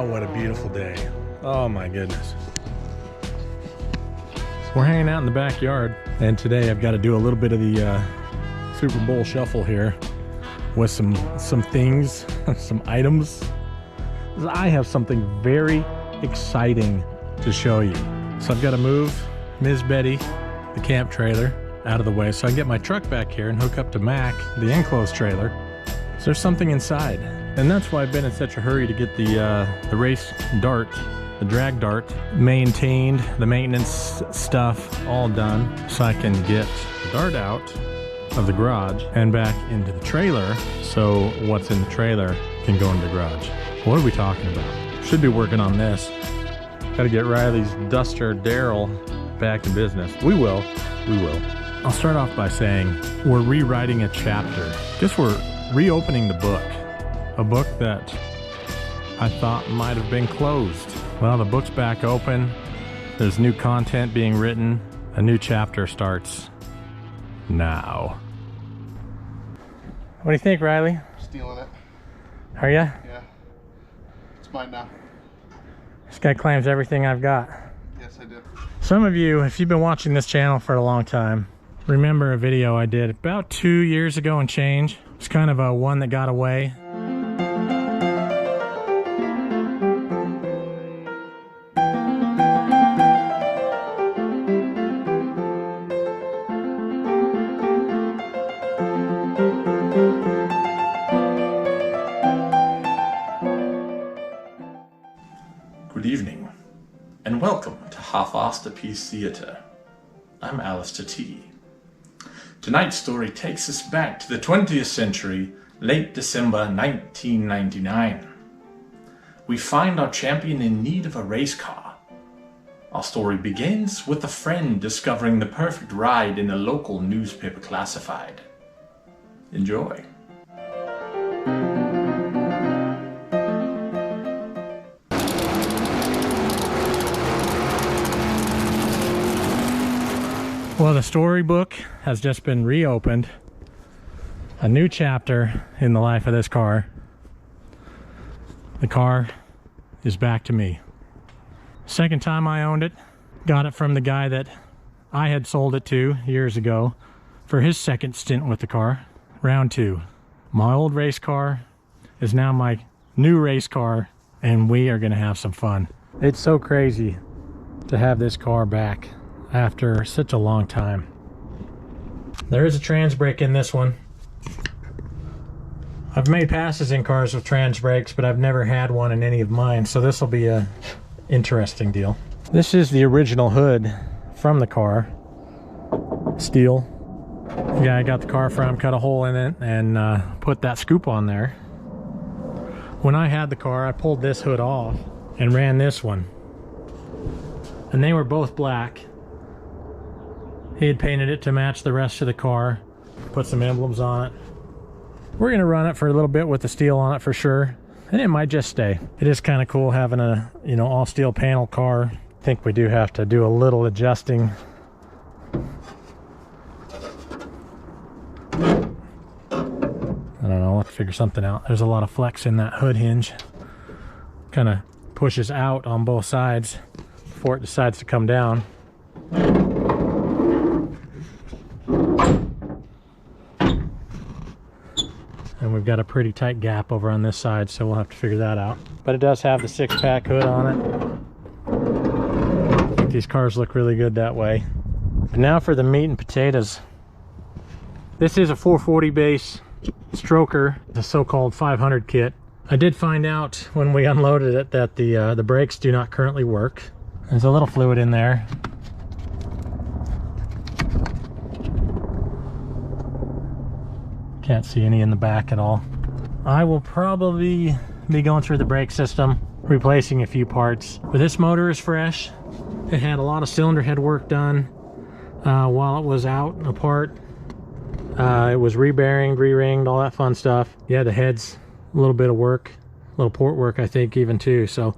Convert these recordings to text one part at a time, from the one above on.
Oh, what a beautiful day. Oh my goodness. We're hanging out in the backyard, and today I've got to do a little bit of the Super Bowl shuffle here with some things, some items. I have something very exciting to show you. So I've got to move Ms. Betty, the camp trailer, out of the way so I can get my truck back here and hook up to Mac, the enclosed trailer. So there's something inside. And that's why I've been in such a hurry to get the race dart, the drag dart, maintained, the maintenance stuff all done, so I can get the dart out of the garage and back into the trailer, so what's in the trailer can go into the garage. What are we talking about? Should be working on this. Got to get Riley's Duster Daryl back in business. We will. I'll start off by saying we're rewriting a chapter. Guess we're reopening the book. A book that I thought might have been closed. Well, the book's back open. There's new content being written. A new chapter starts now. What do you think, Riley? Stealing it. Are ya? Yeah. It's mine now. This guy claims everything I've got. Yes, I do. Some of you, if you've been watching this channel for a long time, remember a video I did about 2 years ago and change. It's kind of a one that got away. Good evening, and welcome to Half-Assed a Piece Theatre. I'm Alistair T. Tonight's story takes us back to the 20th century, late December 1999. We find our champion in need of a race car. Our story begins with a friend discovering the perfect ride in a local newspaper classified. Enjoy. Well, the storybook has just been reopened. A new chapter in the life of this car. The car is back to me. Second time I owned it. Got it from the guy that I had sold it to years ago for his second stint with the car. Round two. My old race car is now my new race car, and we are gonna have some fun. It's so crazy to have this car back after such a long time. There is a trans brake in this one. I've made passes in cars with trans brakes, but I've never had one in any of mine, so this will be a interesting deal. This is the original hood from the car. Steel. The guy I got the car from cut a hole in it and put that scoop on there. When I had the car, I pulled this hood off and ran this one. And they were both black. He had painted it to match the rest of the car, put some emblems on it. We're gonna run it for a little bit with the steel on it for sure, and it might just stay. It is kind of cool having a, you know, all steel panel car. I think we do have to do a little adjusting. I don't know, we'll have to figure something out. There's a lot of flex in that hood hinge. Kind of pushes out on both sides before it decides to come down. And we've got a pretty tight gap over on this side, so we'll have to figure that out. But it does have the 6-pack hood on it. I think these cars look really good that way. But now for the meat and potatoes. This is a 440 base stroker, the so-called 500 kit. I did find out when we unloaded it that the brakes do not currently work. There's a little fluid in there. Can't see any in the back at all. I will probably be going through the brake system, replacing a few parts. But this motor is fresh. It had a lot of cylinder head work done while it was out and apart. It was re-bearinged, re-ringed, all that fun stuff. Yeah, the head's a little bit of work, a little port work I think even too. So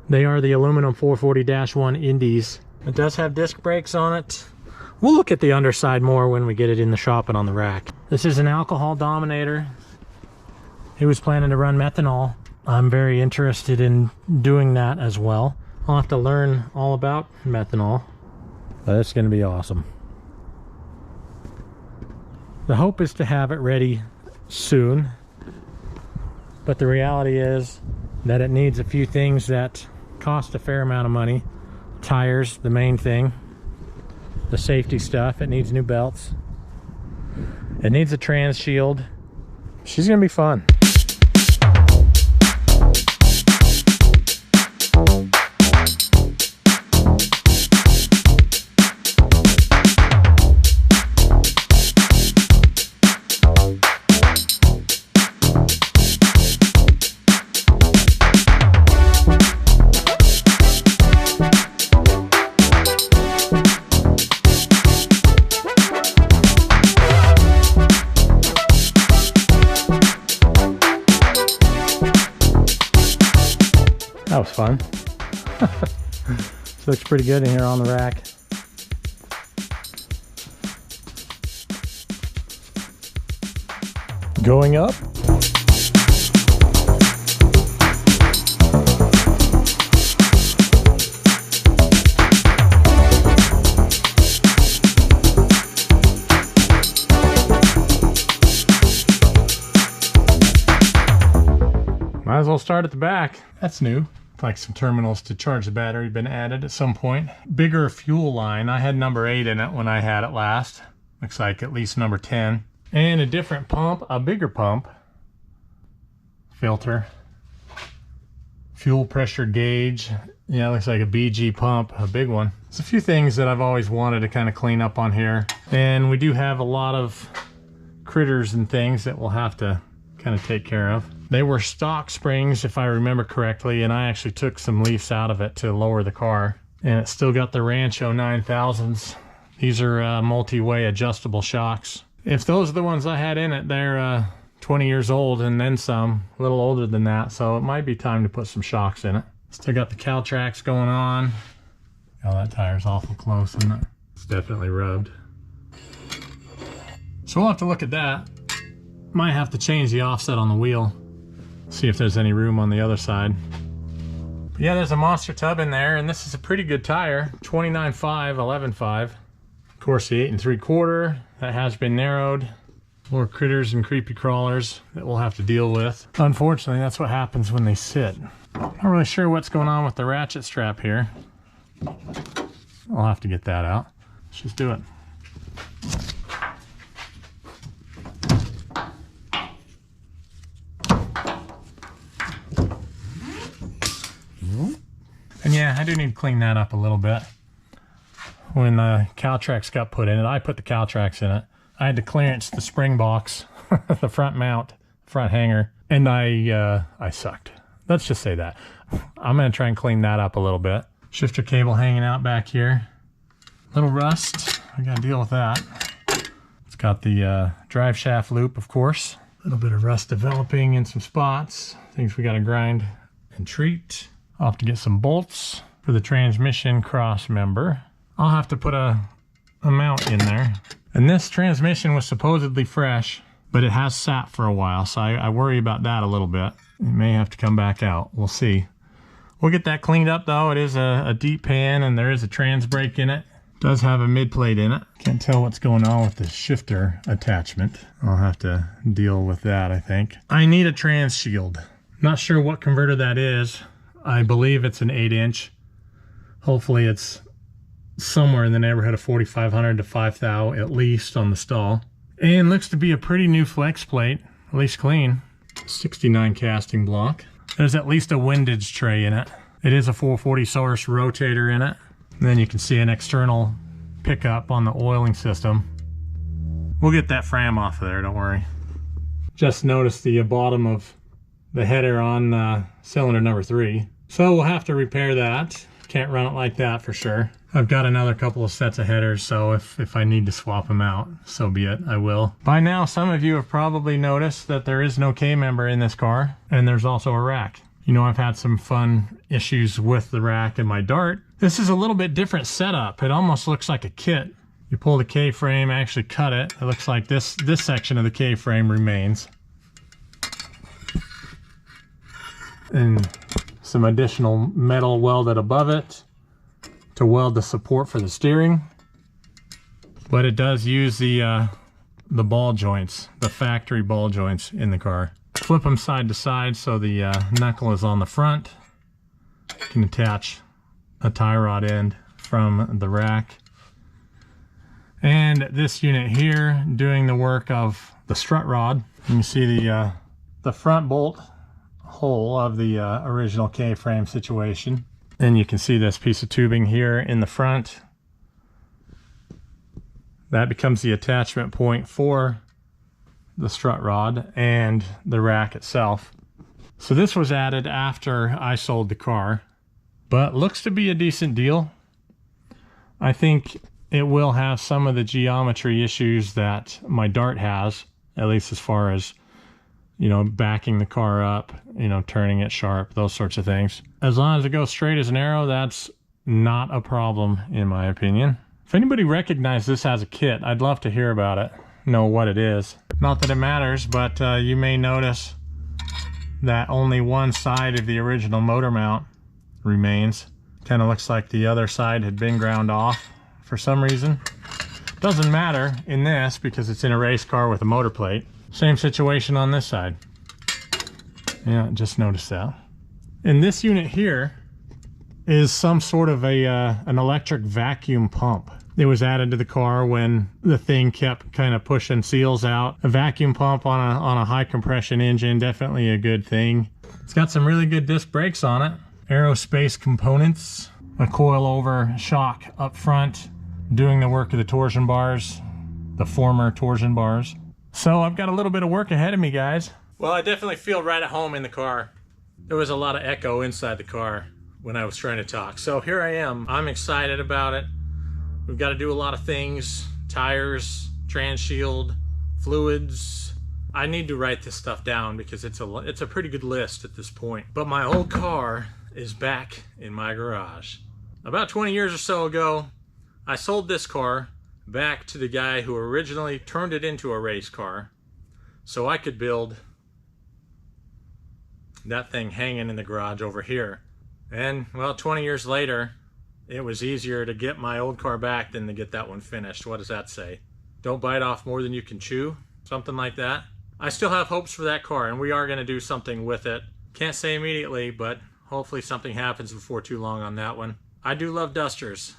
they are the aluminum 440-1 Indies. It does have disc brakes on it. We'll look at the underside more when we get it in the shop and on the rack. This is an alcohol dominator. He was planning to run methanol. I'm very interested in doing that as well. I'll have to learn all about methanol, but it's going to be awesome. The hope is to have it ready soon, but the reality is that it needs a few things that cost a fair amount of money. Tires, the main thing. The safety stuff, it needs new belts. It needs a trans shield. She's gonna be fun. That was fun. This looks pretty good in here on the rack. Going up. Might as well start at the back. That's new. Like some terminals to charge the battery been added at some point. Bigger fuel line. I had number 8 in it when I had it last. Looks like at least number 10. And a different pump, a bigger pump. Filter. Fuel pressure gauge. Yeah, looks like a BG pump, a big one. There's a few things that I've always wanted to kind of clean up on here. And we do have a lot of critters and things that we'll have to kind of take care of. They were stock springs, if I remember correctly, and I actually took some leaves out of it to lower the car. And it's still got the Rancho 9000s. These are multi-way adjustable shocks. If those are the ones I had in it, they're 20 years old and then some, a little older than that, so it might be time to put some shocks in it. Still got the cow tracks going on. Oh, that tire's awful close, isn't it? It's definitely rubbed. So we'll have to look at that. Might have to change the offset on the wheel. See if there's any room on the other side. But yeah, there's a monster tub in there, and this is a pretty good tire. 29.5, 11.5. Of course, the 8 3/4, that has been narrowed. More critters and creepy crawlers that we'll have to deal with. Unfortunately, that's what happens when they sit. Not really sure what's going on with the ratchet strap here. I'll have to get that out. Let's just do it. And yeah, I do need to clean that up a little bit. When the cow tracks got put in it, I put the cow tracks in it. I had to clearance the spring box, the front mount, front hanger, and I sucked. Let's just say that. I'm gonna try and clean that up a little bit. Shifter cable hanging out back here. Little rust, I gotta deal with that. It's got the drive shaft loop, of course. A little bit of rust developing in some spots. Things we gotta grind and treat. I'll have to get some bolts for the transmission cross member. I'll have to put a mount in there. And this transmission was supposedly fresh, but it has sat for a while, so I worry about that a little bit. It may have to come back out. We'll see. We'll get that cleaned up though. It is a deep pan and there is a trans brake in it. It does have a mid plate in it. Can't tell what's going on with the shifter attachment. I'll have to deal with that, I think. I need a trans shield. Not sure what converter that is. I believe it's an 8-inch. Hopefully it's somewhere in the neighborhood of 4,500 to 5,000 at least on the stall. And looks to be a pretty new flex plate, at least clean. 69 casting block. There's at least a windage tray in it. It is a 440 source rotator in it. And then you can see an external pickup on the oiling system. We'll get that fram off of there, don't worry. Just noticed the bottom of the header on cylinder number 3. So we'll have to repair that. Can't run it like that for sure. I've got another couple of sets of headers, so if I need to swap them out, so be it, I will. By now, some of you have probably noticed that there is no K-member in this car, and there's also a rack. You know, I've had some fun issues with the rack in my Dart. This is a little bit different setup. It almost looks like a kit. You pull the K-frame, actually cut it. It looks like this section of the K-frame remains. and some additional metal welded above it to weld the support for the steering. But it does use the ball joints, the factory ball joints in the car. Flip them side to side so the knuckle is on the front. You can attach a tie rod end from the rack. And this unit here doing the work of the strut rod. You can see the front bolt hole of the original K-frame situation. And you can see this piece of tubing here in the front. That becomes the attachment point for the strut rod and the rack itself. So this was added after I sold the car, but looks to be a decent deal. I think it will have some of the geometry issues that my Dart has, at least as far as, you know, backing the car up, you know, turning it sharp, those sorts of things. As long as it goes straight as an arrow, that's not a problem in my opinion. If anybody recognizes this as a kit, I'd love to hear about it, know what it is. Not that it matters, but you may notice that only one side of the original motor mount remains. Kind of looks like the other side had been ground off for some reason. Doesn't matter in this because it's in a race car with a motor plate. Same situation on this side. Yeah, just noticed that. And this unit here is some sort of an electric vacuum pump. It was added to the car when the thing kept kind of pushing seals out. A vacuum pump on a high compression engine, definitely a good thing. It's got some really good disc brakes on it. Aerospace components, a coilover shock up front, doing the work of the torsion bars, the former torsion bars. So I've got a little bit of work ahead of me, guys. Well, I definitely feel right at home in the car. There was a lot of echo inside the car when I was trying to talk. So here I am. I'm excited about it. We've got to do a lot of things. Tires, trans shield, fluids. I need to write this stuff down because it's a pretty good list at this point. But my old car is back in my garage. About 20 years or so ago, I sold this car back to the guy who originally turned it into a race car so I could build that thing hanging in the garage over here. And well, 20 years later, it was easier to get my old car back than to get that one finished. What does that say? Don't bite off more than you can chew? Something like that. I still have hopes for that car, and we are going to do something with it. Can't say immediately, but hopefully something happens before too long on that one. I do love dusters.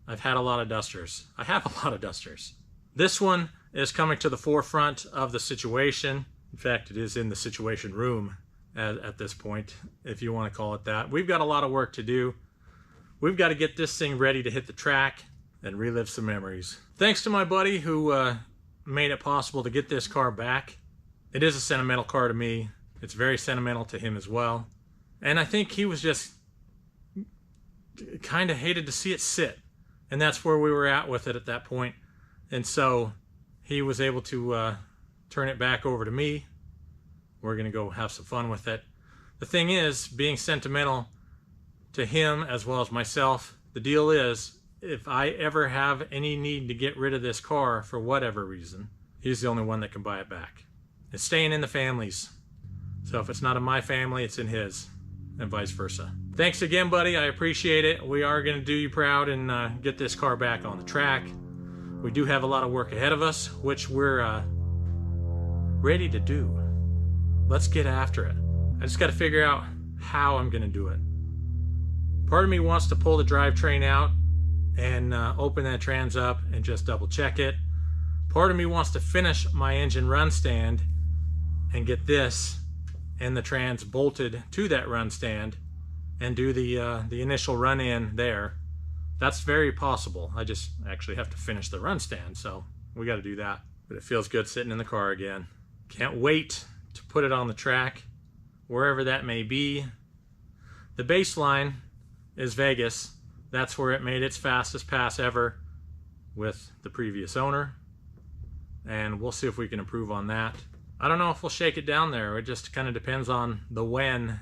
I've had a lot of dusters. I have a lot of dusters. This one is coming to the forefront of the situation. In fact, it is in the situation room at this point, if you want to call it that. We've got a lot of work to do. We've got to get this thing ready to hit the track and relive some memories. Thanks to my buddy who made it possible to get this car back. It is a sentimental car to me. It's very sentimental to him as well. And I think he was just kind of hated to see it sit. And that's where we were at with it at that point. And so he was able to turn it back over to me. We're going to go have some fun with it. The thing is, being sentimental to him as well as myself, the deal is, if I ever have any need to get rid of this car for whatever reason, he's the only one that can buy it back. It's staying in the families. So if it's not in my family, it's in his, and vice versa. Thanks again, buddy. I appreciate it. We are going to do you proud and get this car back on the track. We do have a lot of work ahead of us, which we're ready to do. Let's get after it. I just got to figure out how I'm going to do it. Part of me wants to pull the drivetrain out and open that trans up and just double check it. Part of me wants to finish my engine run stand and get this and the trans bolted to that run stand and do the initial run in there. That's very possible. I just actually have to finish the run stand, so we got to do that. But it feels good sitting in the car again. Can't wait to put it on the track, wherever that may be. The baseline is Vegas. That's where it made its fastest pass ever with the previous owner. And we'll see if we can improve on that. I don't know if we'll shake it down there. It just kind of depends on the when,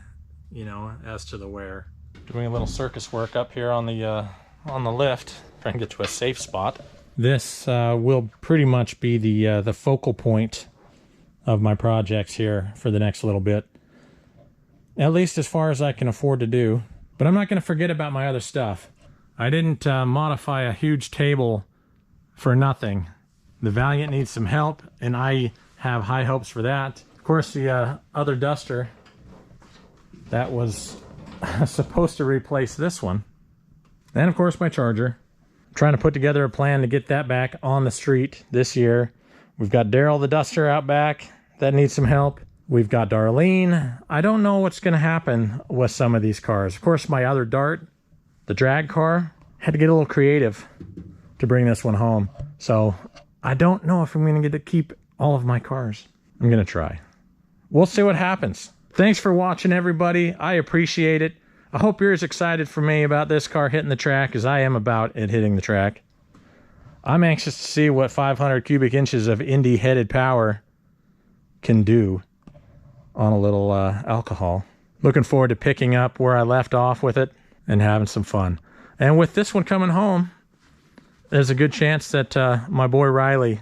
you know, as to the where. Doing a little circus work up here on the lift, trying to get to a safe spot. This will pretty much be the focal point of my projects here for the next little bit. At least as far as I can afford to do. But I'm not going to forget about my other stuff. I didn't modify a huge table for nothing. The Valiant needs some help, and I have high hopes for that. Of course, the other duster, that was supposed to replace this one. And of course, my charger. I'm trying to put together a plan to get that back on the street this year. We've got Daryl the Duster out back. That needs some help. We've got Darlene. I don't know what's going to happen with some of these cars. Of course, my other Dart, the drag car, had to get a little creative to bring this one home. So I don't know if I'm going to get to keep all of my cars. I'm going to try. We'll see what happens. Thanks for watching, everybody. I appreciate it. I hope you're as excited for me about this car hitting the track as I am about it hitting the track. I'm anxious to see what 500 cubic inches of Indy-headed power can do on a little alcohol. Looking forward to picking up where I left off with it and having some fun. And with this one coming home, there's a good chance that my boy Riley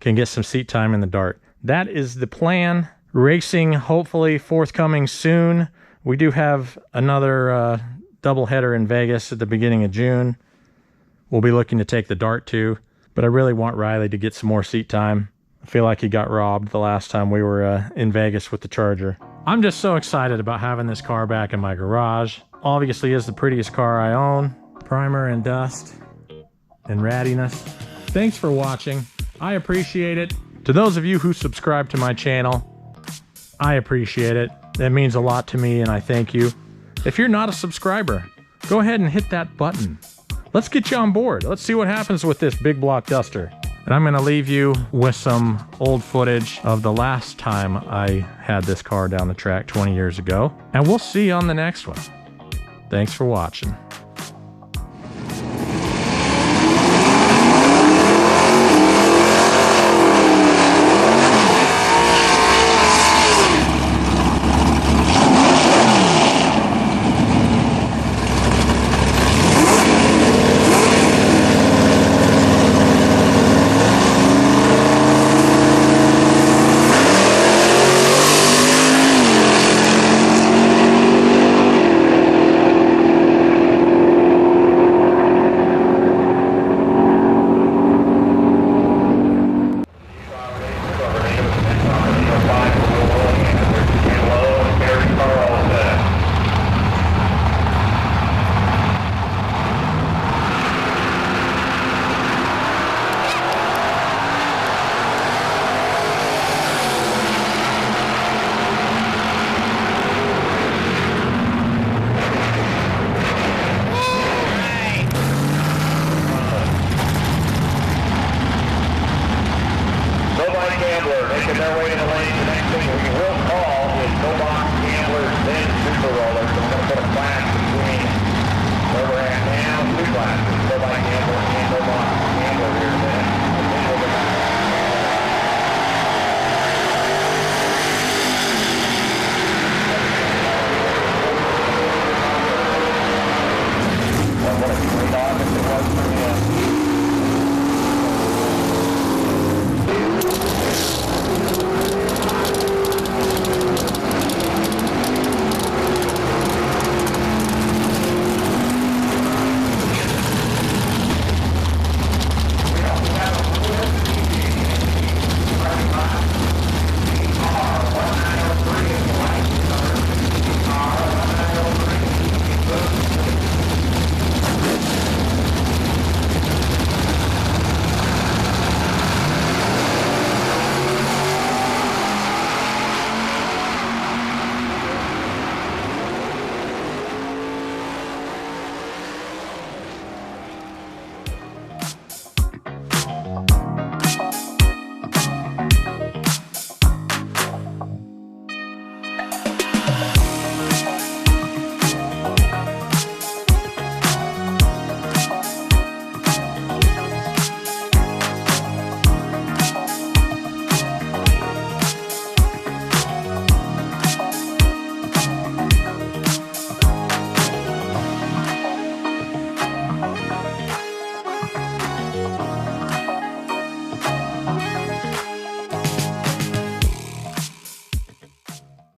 can get some seat time in the Dart. That is the plan. Racing hopefully forthcoming soon. We do have another doubleheader in Vegas at the beginning of June. We'll be looking to take the Dart too, but I really want Riley to get some more seat time. I feel like he got robbed the last time we were in Vegas with the Charger. I'm just so excited about having this car back in my garage. Obviously is the prettiest car I own. Primer and dust and rattiness. Thanks for watching. I appreciate it. To those of you who subscribe to my channel, I appreciate it. That means a lot to me, and I thank you. If you're not a subscriber, go ahead and hit that button. Let's get you on board. Let's see what happens with this big block duster. And I'm gonna leave you with some old footage of the last time I had this car down the track 20 years ago. And we'll see you on the next one. Thanks for watching. Go by gambler and go by gambler here in a minute.